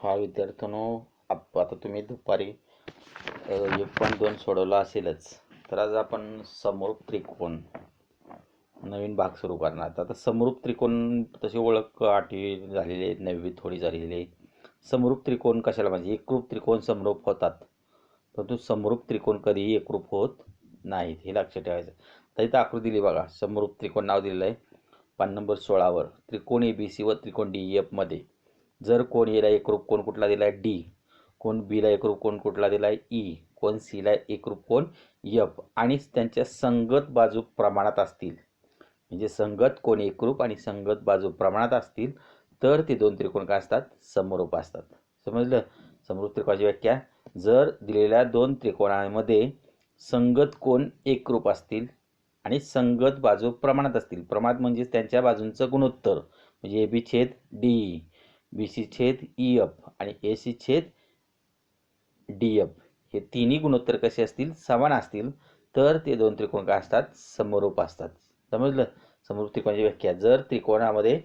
हा विद्यार्थ्यांनो, आता तुम्ही दुपारी 1.2 सोडवला असेलच. तर आज आपण समरूप त्रिकोण नवीन भाग सुरू करणार. आता समरूप त्रिकोण तशी ओळख 8वी झालेली आहे, 9वी थोडी झालेली आहे. समरूप त्रिकोण कशाला म्हणजे एकरूप त्रिकोण समरूप होतात, परंतु समरूप त्रिकोण कधीही एकरूप होत नाहीत, हे लक्षात ठेवायचं. तर इथं आकृती दिली बघा, समरूप त्रिकोण नाव दिलेलं आहे पान नंबर 16वर. त्रिकोण ABC व त्रिकोण DEF मध्ये जर कोण एला एकरूप कोण कुठला दिलाय डी, कोण बीला एकरूप कोण कुठला दिलाय ई, कोण सीला एकरूप कोण एफ आणि त्यांच्या संगत बाजू प्रमाणात असतील, म्हणजे संगत कोण एकरूप आणि संगत बाजू प्रमाणात असतील, तर ते दोन त्रिकोण काय असतात, समरूप असतात. समजलं? समरूप त्रिकोणाची व्याख्या: जर दिलेल्या दोन त्रिकोणांमध्ये संगत कोण एकरूप असतील आणि संगत बाजू प्रमाणात असतील. प्रमाणात म्हणजे त्यांच्या बाजूंचं गुणोत्तर, म्हणजे AB छेद DE, BC छेद EF आणि AC छेद DF हे तिन्ही गुणोत्तर कसे असतील, समान असतील, तर ते दोन त्रिकोण काय असतात, समरूप असतात. समजलं? समरूप त्रिकोणाची व्याख्या: जर त्रिकोणामध्ये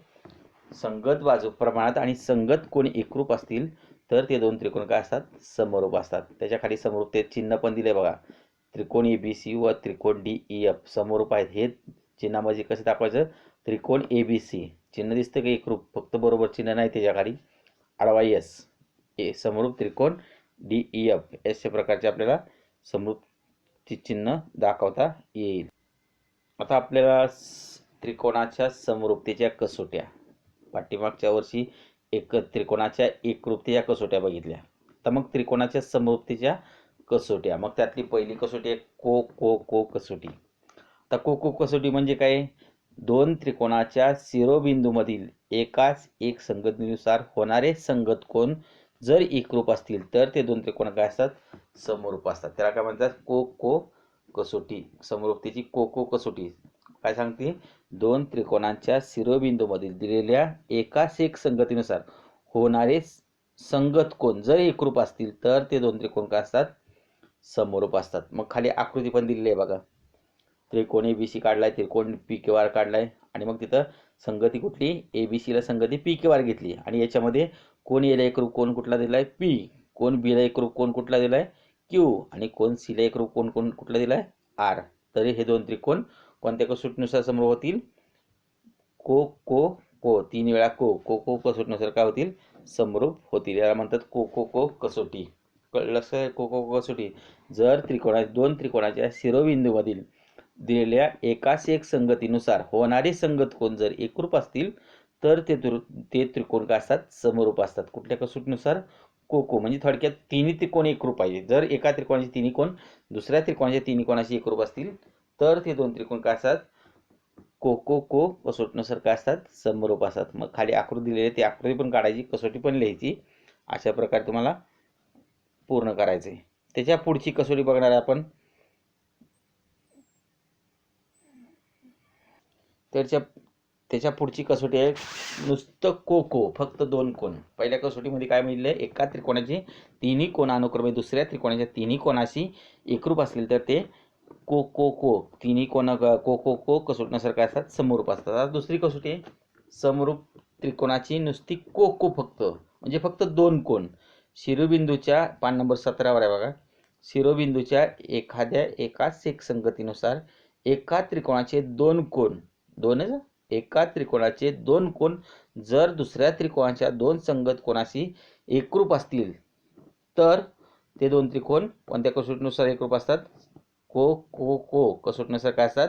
संगत बाजू प्रमाणात आणि संगत कोण एकरूप असतील, तर ते दोन त्रिकोण काय असतात, समरूप असतात. त्याच्या खाली समरूपते चिन्ह पण दिले बघा. त्रिकोण ABC व त्रिकोण DEF समरूप आहेत. हे चिन्हामध्ये कसं दाखवायचं, त्रिकोण ABC चिन्ह दिसतं की एकरूप, फक्त बरोबर चिन्ह नाही, त्याच्या खाली आडवा S, समरूप त्रिकोण DEF अशा प्रकारचे आपल्याला समरूपची चिन्ह दाखवता येईल. आता आपल्याला त्रिकोणाच्या समरूपतेच्या कसोट्या, पाठीमागच्या वर्षी त्रिकोणाच्या एकरूपतेच्या कसोट्या बघितल्या. तर मग त्रिकोणाच्या समरूपतेच्या कसोट्या, मग त्यातली पहिली कसोटी आहे को कसोटी. आता को कसोटी म्हणजे काय, दोन त्रिकोणाच्या शिरोबिंदूमधील एकाच एक संगतीनुसार होणारे संगत कोण जर एकरूप असतील, तर ते दोन त्रिकोण काय असतात, समरूप असतात. त्याला काय म्हणतात, को कसोटी. समरूपतेची को कसोटी काय सांगते, दोन त्रिकोणांच्या शिरोबिंदूमधील दिलेल्या एकाच एक संगतीनुसार होणारे संगत कोण जर एकरूप असतील, तर ते दोन त्रिकोण काय असतात, समरूप असतात. मग खाली आकृती पण दिलेली आहे बघा. त्रिकोण ABC काढलाय, त्रिकोण PQR काढलाय आणि मग तिथं संगती कुठली, ABC ला संगती PQR घेतली आणि याच्यामध्ये कोण Aला एकरूप कोण कुठला दिलाय P, कोण Bला एकरूप कोण कुठला दिलाय Q आणि कोण Cला एकरूप कोण कोण कुठला दिलाय R. तरी हे दोन त्रिकोण कोणत्या कसोटीनुसार समरूप होतील, को तीन वेळा को कसोटीनुसार काय होतील, समरूप होतील. याला म्हणतात को कसोटी. कळलं? को कसोटी: जर दोन त्रिकोणाच्या शिरोबिंदूमधील दिलेल्या एकाच एक संगतीनुसार होणारे संगत कोण जर एकरूप असतील, तर ते त्रिकोण काय असतात, समरूप असतात. कुठल्या कसोटीनुसार, को म्हणजे थोडक्यात तिन्ही त्रिकोण एकरूप पाहिजे. जर एका त्रिकोणाचे तिन्ही कोण दुसऱ्या त्रिकोणाच्या तिन्ही कोणाशी एकरूप असतील, तर ते दोन त्रिकोण काय असतात, को कसोटीनुसार काय असतात, समरूप असतात. मग खाली आकृती दिलेली आहे, ती आकृती पण काढायची, कसोटी पण लिहायची. अशा प्रकारे तुम्हाला पूर्ण करायचे. त्याच्या पुढची कसोटी बघणार आहे आपण. त्याच्या पुढची कसोटी आहे नुसतं को, फक्त दोन कोण. पहिल्या कसोटीमध्ये काय मिळाले, एका त्रिकोणाचे तिन्ही कोण अनुक्रमे दुसऱ्या त्रिकोणाच्या तिन्ही कोणाशी एकरूप असतील, तर ते को तिन्ही कोण को कसोटीनुसार काय असतात, समरूप असतात. आता दुसरी कसोटी आहे समरूप त्रिकोणाची नुसती को फक्त, म्हणजे फक्त दोन कोण. शिरोबिंदूच्या पान नंबर 17वर आहे बघा. शिरोबिंदूच्या एकाच एक संगतीनुसार एका त्रिकोणाचे दोन कोण, एका त्रिकोणाचे दोन कोण जर दुसऱ्या त्रिकोणाच्या दोन संगत कोणाशी एकरूप असतील, तर ते दोन त्रिकोण कोणत्या कसोटीनुसार एकरूप असतात, को कसोटीनुसार काय असतात,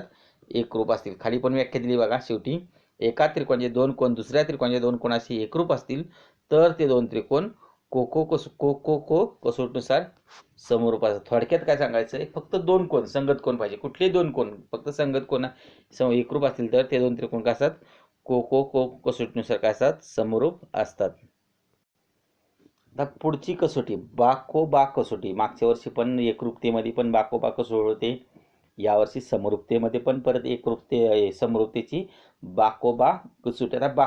एकरूप असतील. खाली पण व्याख्या दिली बघा शेवटी. एका त्रिकोणाचे दोन कोण दुसऱ्या त्रिकोणाच्या दोन कोणाशी एकरूप असतील, तर ते दोन त्रिकोण को कसोटीनुसार समरूप असतात. थोडक्यात काय सांगायचं, फक्त दोन कोण संगत कोण पाहिजे. कुठले दोन कोण, फक्त संगत कोण एकरूप असतील, तर ते दोन त्रिकोण काय असतात, को कसोटीनुसार काय असतात, समरूप असतात. आता पुढची कसोटी बा कसोटी. मागच्या वर्षी पण एकरूपतेमध्ये पण बा कसोटी होते, यावर्षी समरूपतेमध्ये पण परत समरूपतेची बा कसोटी. आता बा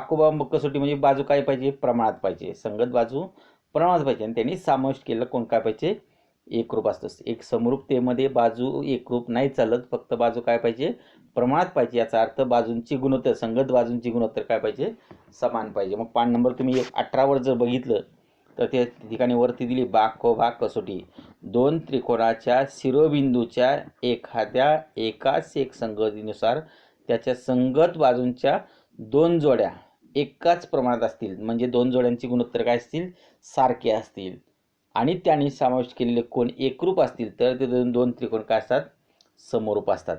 कसोटी म्हणजे बाजू काय पाहिजे, प्रमाणात पाहिजे, संगत बाजू प्रमाणात पाहिजे आणि त्यांनी समाविष्ट केलं कोण काय पाहिजे, एकरूप असतं. एक समरूपतेमध्ये बाजू एकरूप नाही चालत, फक्त बाजू काय पाहिजे, प्रमाणात पाहिजे. याचा अर्थ बाजूंची गुणोत्तर, संगत बाजूंची गुणोत्तर काय पाहिजे, समान पाहिजे. मग पान नंबर तुम्ही 18वर जर बघितलं, तर त्या ठिकाणी वरती दिली बाकोबा कसोटी. दोन त्रिकोणाच्या शिरोबिंदूच्या एखाद्या एकाच एक संगतीनुसार त्याच्या संगत बाजूंच्या दोन जोड्या एकाच प्रमाणात असतील, म्हणजे दोन जोड्यांची गुणोत्तर काय असतील, सारखे असतील, आणि त्यांनी समाविष्ट केलेले कोण एकरूप असतील, तर ते दोन त्रिकोण काय असतात, समरूप असतात.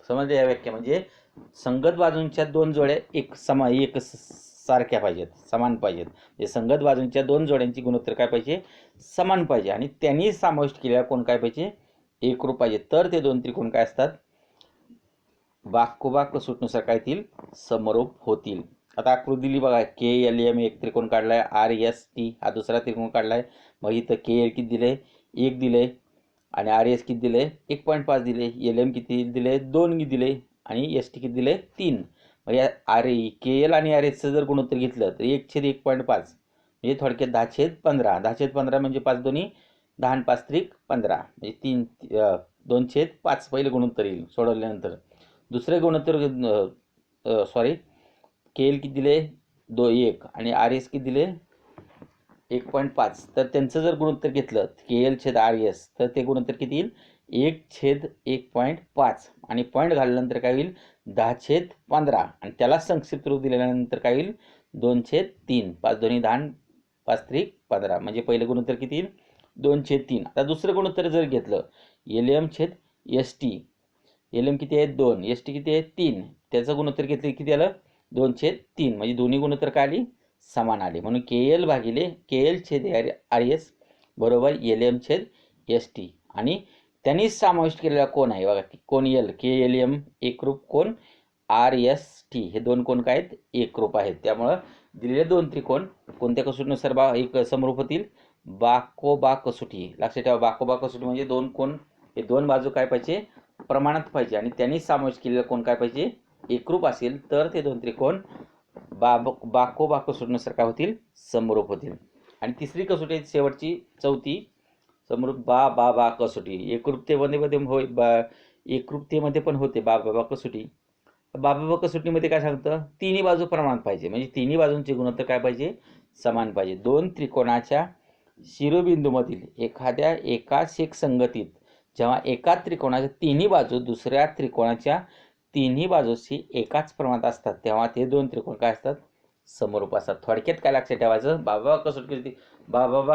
समजले या व्याख्या? म्हणजे संगत बाजूंच्या दोन जोड्या एक सारख्या पाहिजेत, समान पाहिजेत. म्हणजे संगत बाजूंच्या दोन जोड्यांची गुणोत्तर काय पाहिजे, समान पाहिजे, आणि त्यांनी समाविष्ट केलेला कोण काय पाहिजे, एकरूप पाहिजे. तर ते दोन त्रिकोण काय असतात, बाकोबा कसोटीनुसार काय येतील, समरूप होतील. आता आकृती दिली बघा, के एल एम एक त्रिकोण काढलाय, आर एस टी हा दुसरा त्रिकोण काढलाय. मग इथं के एल किती दिले, 1 दिले, आणि आर एस किती दिले, 1.5 दिले, एल एम किती दिले, 2 दिले, आणि एस टी किती दिले, 3. मग या के एल आणि आर एसचं जर गुणोत्तर घेतलं तर 1/1.5 म्हणजे थोडक्यात 10/15. 10/15 म्हणजे 5 दोन्ही 10 आणि 5 त्रिक 15, म्हणजे 2/5 पहिले गुणोत्तर येईल सोडवल्यानंतर. दुसरे गुणोत्तर के एल किती दिले, 1, आणि आर एस किती दिले, 1.5. तर त्यांचं जर गुणोत्तर घेतलं के एल छेद आर एस, तर ते गुणोत्तर किती येईल, 1/1.5, आणि पॉईंट घालल्यानंतर काय होईल, 10/15, आणि त्याला संक्षिप्त रूप दिल्यानंतर काय होईल, 2/3. 5 दोन्ही 10, 5 त्रिक 15, म्हणजे पहिलं गुणोत्तर किती येईल, 2/3. आता दुसरं गुणोत्तर जर घेतलं एल एम छेद एस टी, एल एम किती आहे, 2, एस टी किती आहे, 3, त्याचं गुणोत्तर घेतलं किती आलं, 2/3, म्हणजे दोन्ही गुणोत्तर काय आली, समान आले. म्हणून के एल छेद आर एस बरोबर एल एम छेद एस टी, आणि त्यांनी समाविष्ट केलेला कोण आहे बघा, कोण एल, के एल एम एकरूप, कोण आर एस टी हे दोन कोण काय आहेत, एकरूप आहेत. त्यामुळं दिलेले दोन त्रिकोण कोणत्या कसोटीनुसार एक समरूप होतील, बाकोबा कसोटी. लक्षात ठेवा, बाकोबा कसोटी म्हणजे दोन कोण, हे दोन बाजू काय पाहिजे, प्रमाणात पाहिजे, आणि त्यांनी समाविष्ट केलेला कोण काय पाहिजे, एकरूप असेल, तर ते दोन त्रिकोण बाकोबा कसोटीनुसार काय होतील, समरूप होतील. आणि तिसरी कसोटी शेवटची, चौथी समरूप बा कसोटी. एकरूपतेमध्ये पण होते बा कसोटी. बा कसोटीमध्ये काय सांगतं, तिन्ही बाजू प्रमाणात पाहिजे, म्हणजे तिन्ही बाजूंचे गुणोत्तर काय पाहिजे, समान पाहिजे. दोन त्रिकोणाच्या शिरोबिंदूमधील एखाद्या एकाच एक संगतीत जेव्हा एका त्रिकोणाच्या तिन्ही बाजू दुसऱ्या त्रिकोणाच्या तिन्ही बाजूशी एकाच प्रमाणात असतात, तेव्हा ते दोन त्रिकोण काय असतात, समरूप असतात. थोडक्यात काय लक्षात ठेवायचं, बाबा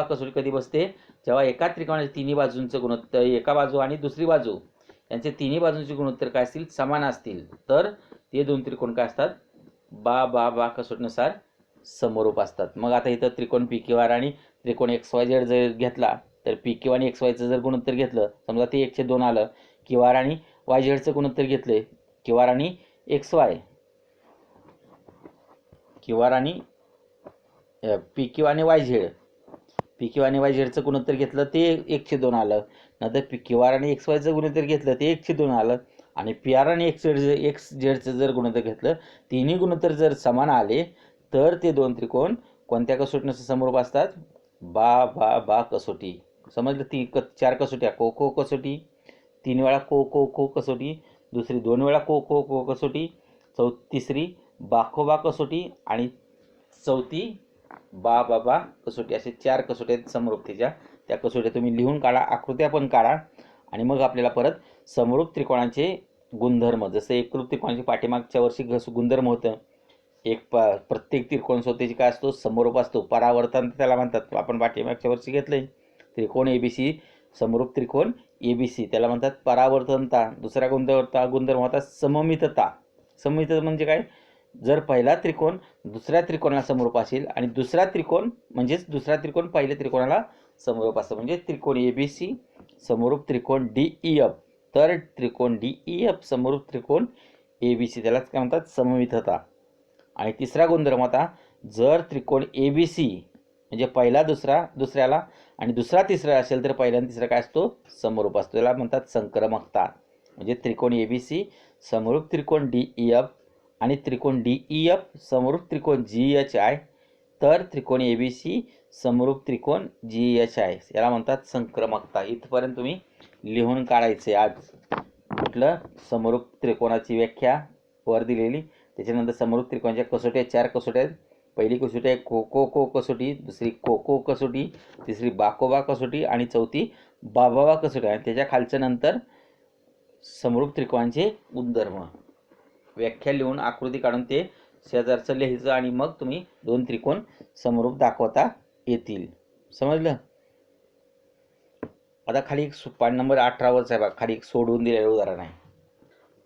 कसोटी कधी बसते, जेव्हा एका त्रिकोणाच्या तिन्ही बाजूंचं गुणोत्तर, एका बाजू आणि दुसरी बाजू यांचे तिन्ही बाजूंचे गुणोत्तर काय असतील, समान असतील, तर ते दोन त्रिकोण काय असतात, बा कसोटीनुसार समरूप असतात. मग आता इथं त्रिकोण पी क्यू आर आणि त्रिकोण एक्स वाय झेड जर घेतला, तर पी क्यू आणि एक्स वायचं जर गुणोत्तर घेतलं, समजा ते 1/2 आलं, क्यू आर आणि वाय झेडचं गुणोत्तर घेतले, क्यू आर आणि एक्स वाय, क्यू आर आणि पी क्यू आणि वाय झेड, पी क्यू आणि वाय झेडचं गुणोत्तर घेतलं, ते 1/2 आलं. नंतर पी क्यू आर आणि एक्स वायचं गुणोत्तर घेतलं, ते 1/2 आलं. आणि पी आर आणि एक्स झेडचं जर गुणोत्तर घेतलं, तिन्ही गुणोत्तर जर समान आले, तर ते दोन त्रिकोण कोणत्या कसोटीनुसार समरूप असतात, बा कसोटी. समजलं, ती 4 कसोट्या, को कसोटी, 3 वेळा को कसोटी, दुसरी 2 वेळा को कसोटी, तिसरी बाकोबा कसोटी, आणि चौथी बा कसोटी. असे 4 कसोट्या समरूपतेच्या. त्या कसोट्या तुम्ही लिहून काढा, आकृत्या पण काढा, आणि मग आपल्याला परत समरूप त्रिकोणाचे गुणधर्म, जसं एकरूप त्रिकोणाचे पाठीमागच्या वर्षी गुणधर्म होतं, प्रत्येक त्रिकोण स्वतःची काय असतो, समरूप असतो, परावर्तन त्याला म्हणतात. आपण पाठीमागच्या वर्षी घेतलंय, त्रिकोण एबीसी, समरूप त्रिकोण एबीसी, त्याला म्हणतात परावर्तनता. दुसरा गुणधर्म होता सममितता. सममितता म्हणजे काय, जर पहिला त्रिकोण दुसऱ्या त्रिकोणाला समरूप असेल, आणि दुसरा त्रिकोण पहिल्या त्रिकोणाला समरूप असतं, म्हणजे त्रिकोण एबीसी समरूप त्रिकोण डीईएफ, तर त्रिकोण डीईएफ समरूप त्रिकोण एबीसी, त्यालाच काय म्हणतात, सममितता. आणि तिसरा गुणधर्म होता, जर त्रिकोण एबीसी म्हणजे पहिला दुसऱ्याला आणि दुसरा तिसरा असेल, तर पहिला आणि तिसरा काय असतो, समरूप असतो, त्याला म्हणतात संक्रमकता. म्हणजे त्रिकोण एबीसी समरूप त्रिकोण डीईएफ आणि त्रिकोण डीईएफ समरूप त्रिकोण जीएचआय, तर त्रिकोण एबीसी समरूप त्रिकोण जीएचआय, याला म्हणतात संक्रमकता. इथपर्यंत तुम्ही लिहून काढायचे. आज कुठलं, समरूप त्रिकोणाची व्याख्या वर दिलेली, त्याच्यानंतर समरूप त्रिकोणाच्या कसोट्या 4 कसोट्या, पहिली कसोटी आहे को कसोटी, दुसरी को कसोटी, तिसरी बाकोबा कसोटी आणि चौथी बाबाबा कसोटी. आणि त्याच्या खालच्या नंतर समरूप त्रिकोणांचे गुणधर्म व्याख्या लिहून आकृती काढून ते शेजारचं लिहायचं आणि मग तुम्ही दोन त्रिकोण समरूप दाखवता येतील. समजलं. आता खाली एक पान नंबर 18 आहे बघा, खाली एक सोडून दिलेलं उदाहरण आहे.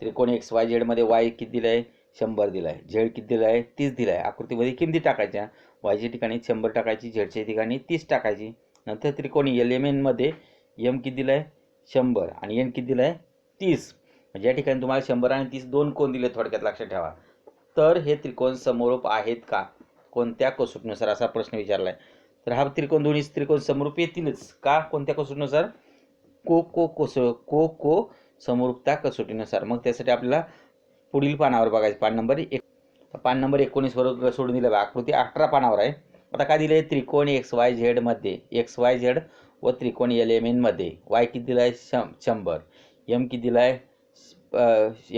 त्रिकोण XYZ मध्ये y किती दिलाय 100 दिलाय, z किती दिलाय 30 दिलाय. आकृतीमध्ये किमती टाकायच्या, yच्या ठिकाणी 100 टाकायची, zच्या ठिकाणी 30 टाकायची. नंतर त्रिकोण LMN मध्ये m किती दिलाय 100 आणि n किती दिलाय 30. म्हणजे या ठिकाणी तुम्हाला 100 आणि 30 दोन कोण दिले थोडक्यात लक्षात ठेवा. तर हे त्रिकोण समरूप आहेत का, कोणत्या कसोटीनुसार असा प्रश्न विचारलाय. तर हा त्रिकोण दोन्ही त्रिकोण समरूप येतीलच का, कोणत्या कसोटीनुसार, को समरूपता कसोटीनुसार. मग त्यासाठी आपल्याला पुढील पानावर बघायचं, पान नंबर 1. पान नंबर 19 वर सोडून दिलं बघा, आकृती 18 पानावर आहे. आता काय दिलंय, त्रिकोण XYZ मध्ये XYZ व त्रिकोण LMN मध्ये y किती दिलाय 100, m किती दिलाय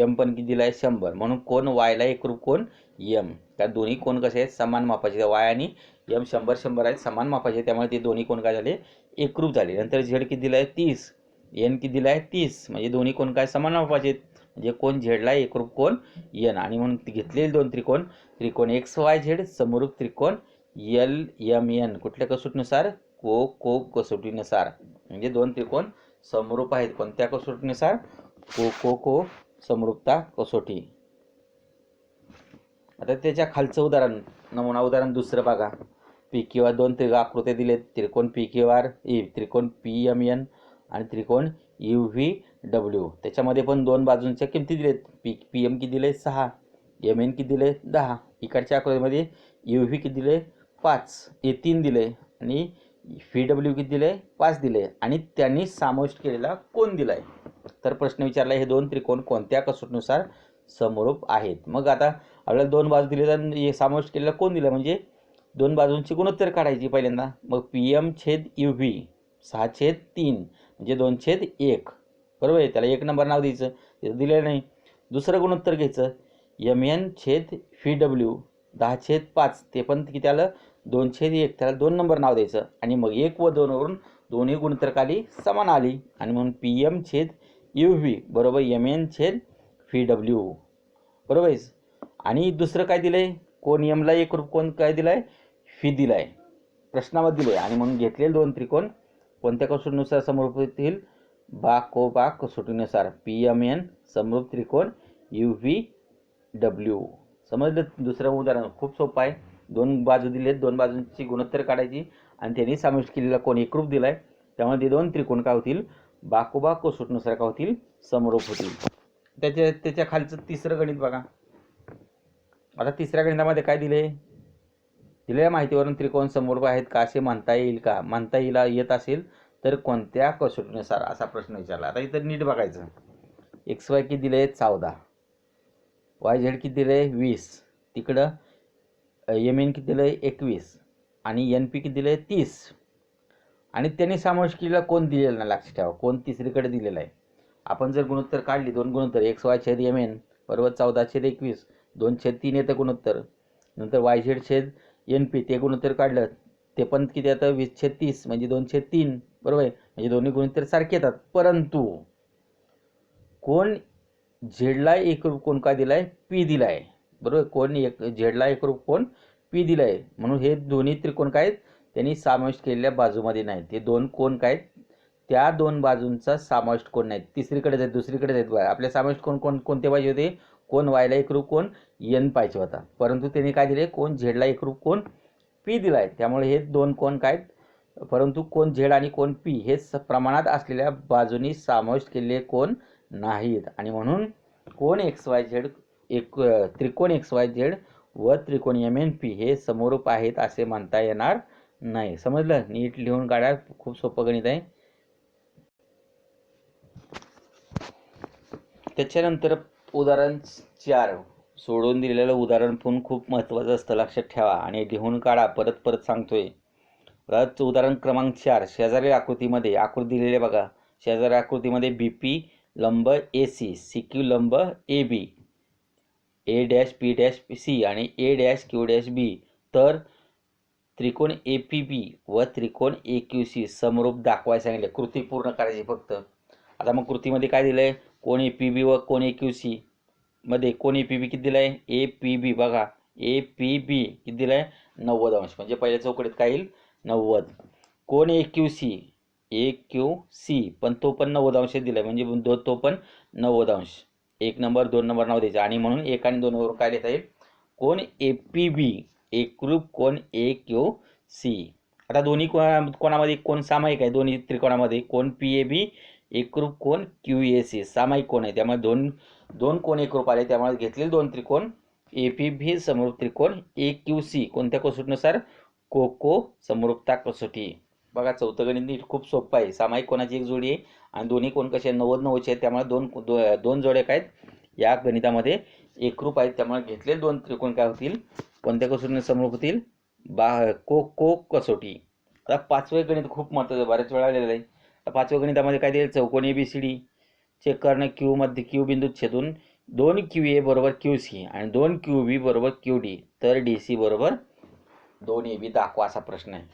m पण किती दिलाय 100. म्हणून कोण y ला एकरूप कोण m. त्या दोन्ही कोण कसे आहेत समान मापाचे, y आणि m 100 आहेत समान मापाचे, त्यामुळे ते दोन्ही कोण काय झाले एकरूप झाले. नंतर z किती दिलाय 30, n किती दिलाय 30, म्हणजे दोन्ही कोण काय समान मापाचे, म्हणजे कोण z ला एकरूप कोण n. आणि म्हणून घेतलेले दोन त्रिकोण, त्रिकोण XYZ समरूप त्रिकोण LMN कुठल्या कसोटीनुसार, को कसोटीनुसार. म्हणजे दोन त्रिकोण समरूप आहेत कोणत्या कसोटीनुसार, को समरूपता कसोटी. आता त्याच्या खालचं उदाहरण, नमुना उदाहरण दुसरं बघा. PQR दोन आकृत्या दिलेत, त्रिकोण PQR त्रिकोण PMN आणि त्रिकोण UVW. त्याच्यामध्ये पण दोन बाजूंच्या किमती दिलेत. PM किती दिले 6, MN किती दिले 10. इकडच्या आकृतीमध्ये UV किती दिले 5, 3 दिले आणि VW किती दिले 5 दिले आणि त्यांनी समाविष्ट केलेला कोण दिलाय. तर प्रश्न विचारला हे दोन त्रिकोण कोणत्या कसोटीनुसार समरूप आहेत. मग आता आपल्याला दोन बाजू दिले तर समाविष्ट केलेला कोण दिला, म्हणजे दोन बाजूंची गुणोत्तर काढायची पहिल्यांदा. मग PM/UV 6/3 म्हणजे 2/1 बरोबर आहे. त्याला 1 नंबर नाव द्यायचं, ते दिलेलं नाही. दुसरं गुणोत्तर घ्यायचं MN/VW 10/5, ते पण किती आलं 2/1, त्याला 2 नंबर नाव द्यायचं. आणि मग 1 व 2 वरून दोन्ही गुणोत्तर खाली समान आली आणि म्हणून PM/UV बरोबर MN/VW बरोबर आहे. आणि दुसरं काय दिलंय, कोण m ला एकरूप कोण काय दिलाय फी दिलाय, प्रश्नामध्ये दिले. आणि म्हणून घेतलेले दोन त्रिकोण कोणत्या कसोटीनुसार समरूप होतील, बाकोबा कसोटीनुसार. PMN समरूप त्रिकोण UVW. समजलं. दुसरं उदाहरण खूप सोपं आहे. दोन बाजू दिलेत, दोन बाजूंची गुणोत्तर काढायची आणि त्यांनी समाविष्ट केलेला कोण एकरूप दिलाय, त्यामुळे ते दोन त्रिकोण काय होतील, बाकोबा कसोटीनुसार काय होतील, समरूप होतील. त्याच्या खालचं तिसरं गणित बघा. आता तिसऱ्या गणितामध्ये काय दिले, दिलेल्या माहितीवरून त्रिकोण समरूप आहेत का असे म्हणता येईल का, म्हणता येत असेल तर कोणत्या कसोटीनुसार असा प्रश्न विचारला. आता इथं नीट बघायचं. XY किती दिले 14, YZ किती दिले 20, तिकडं MN किती दिले 21 आणि NP किती दिले 30. आणि त्यांनी समावेश केलेला कोण दिलेला नाही, लक्षात ठेवा, कोण तिसरीकडे दिलेला आहे. आपण जर गुणोत्तर काढली, दोन गुणोत्तर XY/MN बरोबर 14/21, 2/3 येतं गुणोत्तर. नंतर YZ/NP ते गुणोत्तर काढलं, ते पण किती येतं 20/30 म्हणजे 2/3 बरोबर आहे. म्हणजे दोन्ही गुणोत्तर सारखे येतात. परंतु कोण झेडला एकरूप कोण काय दिलाय, P दिलाय बरोबर. कोण झेडला एकरूप कोण P दिलाय, म्हणून हे दोन्ही त्रिकोण काय त्यांनी समाविष्ट केलेल्या बाजूमध्ये नाहीत. हे दोन कोण काय त्या दोन बाजूंचा समाविष्ट कोण नाहीत, तिसरीकडे आहेत, दुसरीकडे आहेत. आपल्या समाविष्ट कोण कोणते पाहिजे होते, कोण वायला एकरूप कोण N पाहिजे होता, परंतु त्यांनी काय दिले, कोण झेडला एकरूप कोण P दिलाय. त्यामुळे हे दोन कोण काय, परंतु कोण झेड आणि कोण P हे प्रमाणात असलेल्या बाजूंनी समाविष्ट केलेले कोण नाहीत. आणि म्हणून कोण XYZ त्रिकोण XYZ व त्रिकोण MNP हे समरूप आहेत असे म्हणता येणार नाही. समजलं. नीट लिहून काढा, खूप सोपं गणित आहे. त्याच्यानंतर उदाहरण 4 सोडून दिलेलं उदाहरण पण खूप महत्त्वाचं असतं, लक्षात ठेवा आणि लिहून काढा. परत सांगतोय. उदाहरण क्रमांक 4 शेजारी आकृतीमध्ये आकृती दिलेली बघा. शेजारी आकृतीमध्ये BP लंब AC, CQ लंब AB, A' P' C आणि A' Q' B तर त्रिकोण APB व त्रिकोण AQC समरूप दाखवायला सांगितले. कृती पूर्ण करायची फक्त. आता मग कृतीमध्ये काय दिलंय, कोण APB व कोण AQC मध्ये कोण APB किती दिलाय, APB बघा APB किती दिलाय 90 अंश, म्हणजे पहिल्या चौकटीत काय येईल 90. कोण AQC पण तो पण 90 अंश दिलाय, म्हणजे तो पण 90 अंश. 1 नंबर 2 नंबर नाव द्यायचं आणि म्हणून 1 आणि 2 वरून काय लिहिता येईल, कोण APB एकरूप कोण AQC. आता दोन्ही कोणामध्ये कोण सामायिक आहे, दोन्ही त्रिकोणामध्ये कोण PAB एकरूप कोण QAC सामायिक कोण आहे, त्यामुळे दोन कोण एकरूप आले, त्यामुळे घेतलेले दोन त्रिकोण APB समरूप त्रिकोण AQC कोणत्या कसोटीनुसार, कोको समरूपता कसोटी. बघा चौथं गणित नीट खूप सोपं आहे. सामायिक कोणाची एक जोडी आहे आणि दोन्ही कोण कसे 90-90 आहेत, त्यामुळे दोन जोड्या काय या गणितामध्ये एकरूप आहेत, त्यामुळे घेतलेले दोन त्रिकोण काय होतील, कोणत्या कसोटीने समरूप होतील, कोको कसोटी. आता पाचवे गणित खूप महत्त्वाचं, बऱ्याच वेळा आलेलं आहे. पाचव्या गणितामध्ये काय दिले, चौकोन ABCD चेक करणं, क्यू मध्ये क्यू बिंदूत छेदून 2 QA बरोबर QC आणि 2 QB बरोबर QD तर DC बरोबर 2 AB दाखवा, असा प्रश्न आहे.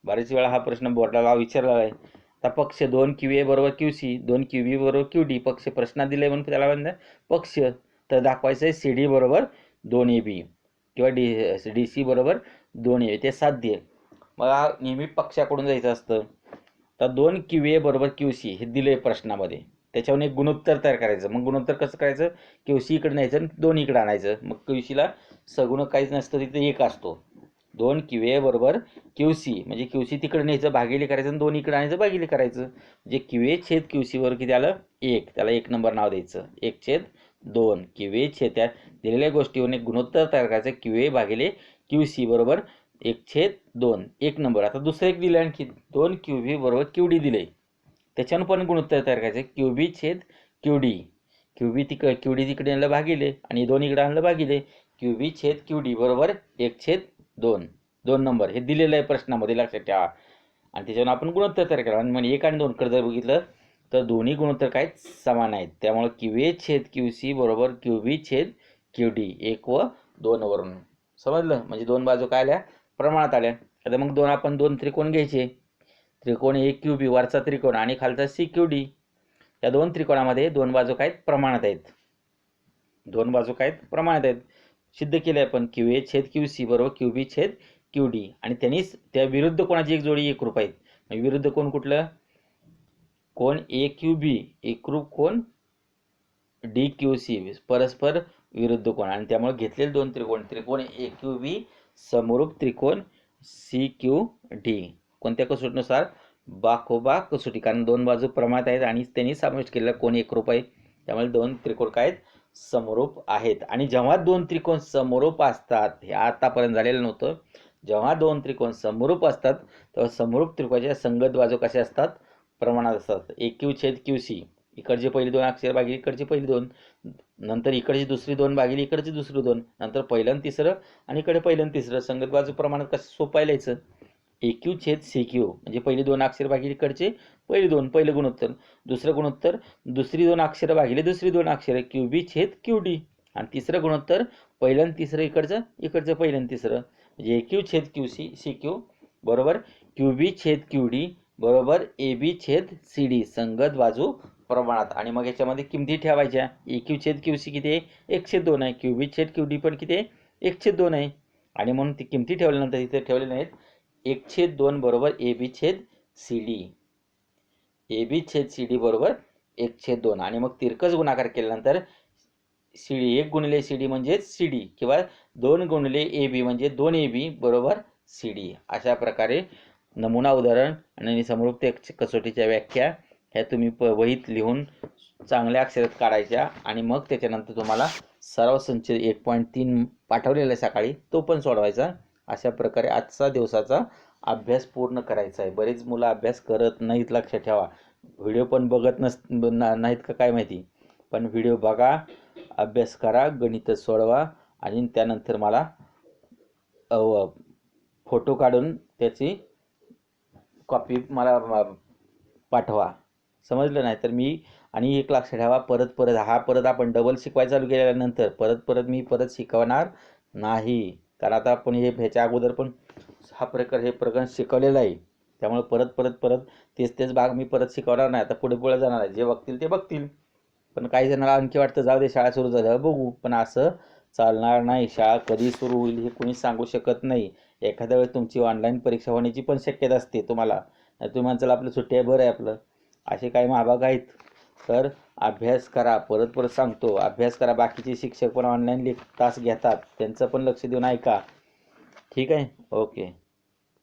बरेच वेळा हा प्रश्न बोर्डाला विचारला आहे. आता पक्ष 2 QA बरोबर QC 2 QB बरोबर QD पक्ष प्रश्नात दिले म्हणून त्याला म्हणतात पक्ष. तर दाखवायचं आहे CD बरोबर 2 AB किंवा DC बरोबर 2 AB, ते साध्य. मला नेहमी पक्षाकडून जायचं असतं. तर 2 QA बरोबर QC हे दिले प्रश्नामध्ये, त्याच्यावर एक गुणोत्तर तयार करायचं. मग गुणोत्तर कसं करायचं, QC इकडे न्यायचं आणि 2 इकडे आणायचं. मग QCला सगुण काहीच नसतं, तिथे 1 असतो. 2 QA बरोबर QC म्हणजे QC तिकडे न्यायचं भागिले करायचं आणि 2 इकडे आणायचं भागिले करायचं, म्हणजे QA छेद QC बरोबर किती आलं 1, त्याला 1 नंबर नाव द्यायचं. 1/2 QA छेद त्या दिलेल्या गोष्टीवर एक गुणोत्तर तयार करायचं, QA भागिले QC बरोबर 1/2 1 नंबर. आता दुसरं एक दिलं आणखी 2 QB बरोबर QD दिले, त्याच्यानं पण गुणोत्तर तयार करायचं, QB छेद QD. QD तिकडे आणलं भागिले आणि 2 इकडे आणलं भागिले, QB छेद QD बरोबर 1/2 2 नंबर. हे दिलेलं आहे प्रश्नामध्ये, लक्षात ठेवा. आणि त्याच्यावर आपण गुणोत्तर तयार करा. आणि म्हणजे 1 आणि 2 कडे जर बघितलं तर दोन्ही गुणोत्तर काय समान आहेत, त्यामुळे QA छेद QC बरोबर QB छेद QD 1 व 2 वरून समजलं. म्हणजे दोन बाजू काय आल्या, प्रमाणात आल्या. आता मग आपण दोन त्रिकोण घ्यायचे, त्रिकोण AQB वरचा त्रिकोण आणि खालचा CQD. या दोन त्रिकोणामध्ये दोन बाजू काय प्रमाणात आहेत, दोन बाजू काय प्रमाणात आहेत. सिद्ध केले आपण, QA छेद QC बरोबर QB छेद QD आणि त्यांनीच त्या विरुद्ध कोणाची एक जोडी एकरूप आहेत. म्हणजे विरुद्ध कोण कुठलं, कोण AQB एकरूप कोण DQC परस्पर विरुद्ध कोण, आणि त्यामुळे घेतलेले दोन त्रिकोण AQB समरूप त्रिकोण CQD कोणत्या कसोटीनुसार, बाकोबा कसोटी. कारण दोन बाजू प्रमाणात आहेत आणि त्यांनी समाविष्ट केलेला कोण एकरूप आहे, त्यामुळे दोन त्रिकोण काय समरूप आहेत. आणि जेव्हा दोन त्रिकोण समरूप असतात, हे आतापर्यंत झालेलं नव्हतं, जेव्हा दोन त्रिकोण समरूप असतात तेव्हा समरूप त्रिकोणाच्या संगत बाजू कशा असतात, प्रमाणात असतात. AQ छेद QC इकडचे पहिले दोन अक्षर भागिले इकडचे पहिले दोन, नंतर इकडची दुसरी दोन भागिले इकडची दुसरी दोन, नंतर पहिलं आणि तिसरं आणि इकडे पहिलं आणि तिसरं. संगत बाजू प्रमाणात कसं सोपं लिहायचं, AQ छेद CQ म्हणजे पहिली दोन अक्षर भागिले इकडचे पहिले दोन, पहिलं गुणोत्तर. दुसरं गुणोत्तर दुसरी दोन अक्षर भागिले दुसरी दोन अक्षर QB छेद QD. आणि तिसरं गुणोत्तर पहिलं आणि तिसरं इकडचं पहिलं आणि तिसरं, म्हणजे AQ छेद CQ बरोबर QB छेद QD बरोबर AB छेद CD संगत बाजू प्रमाणात. आणि मग याच्यामध्ये किमती ठेवायच्या, AQ छेद QC किती आहे 1/2 आहे, QB छेद QD पण किती आहे 1/2 आहे. आणि म्हणून ती किमती ठेवल्यानंतर इथे ठेवलेल्या आहेत 1/2 बरोबर AB छेद CD, AB छेद CD बरोबर 1/2. आणि मग तिरकस गुणाकार केल्यानंतर CD 1 गुणिले CD म्हणजे CD किंवा 2 गुणिले AB म्हणजे 2 AB बरोबर CD. अशा प्रकारे नमुना उदाहरण आणि समरूप कसोटीच्या व्याख्या ह्या तुम्ही वहीत लिहून चांगल्या अक्षरात काढायच्या. आणि मग त्याच्यानंतर तुम्हाला सराव संच 1.3 पाठवलेला आहे सकाळी, तो पण सोडवायचा. अशा प्रकारे आजचा दिवसाचा अभ्यास पूर्ण करायचा आहे. बरेच मुलं अभ्यास करत नाहीत, लक्षात ठेवा. व्हिडिओ पण बघत नाहीत का काय माहिती, पण व्हिडिओ बघा, अभ्यास करा, गणित सोडवा आणि त्यानंतर मला फोटो काढून त्याची कॉपी मला पाठवा, समजलं. नाही तर मी, आणि एक लक्षात ठेवा, परत आपण डबल शिकवायला चालू केल्यानंतर परत मी शिकवणार नाही. कारण आता आपण ह्याच्या अगोदर पण हा प्रकरण शिकवलेला आहे. त्यामुळे परत तेच भाग मी परत शिकवणार नाही. आता पुढे जाणार आहे, जे बघतील ते बघतील. पण काही जणांना आणखी वाटतं जाऊ दे, शाळा सुरू झाल्यावर बघू. पण असं चालणार नाही. शाळा कधी सुरू होईल हे कोणी सांगू शकत नाही. एखाद्या वेळेस तुमची ऑनलाईन परीक्षा होण्याची पण शक्यता असते तुम्हाला. तुम्ही म्हणताल आपलं सुट्टी आहे, बरं आहे आपलं. असे काही महाभाग आहेत. तर अभ्यास करा. परत सांगतो, अभ्यास करा. बाकीचे शिक्षक पण ऑनलाईन तास घेतात, त्यांचं पण लक्ष देऊन ऐका. ठीक आहे. ओके.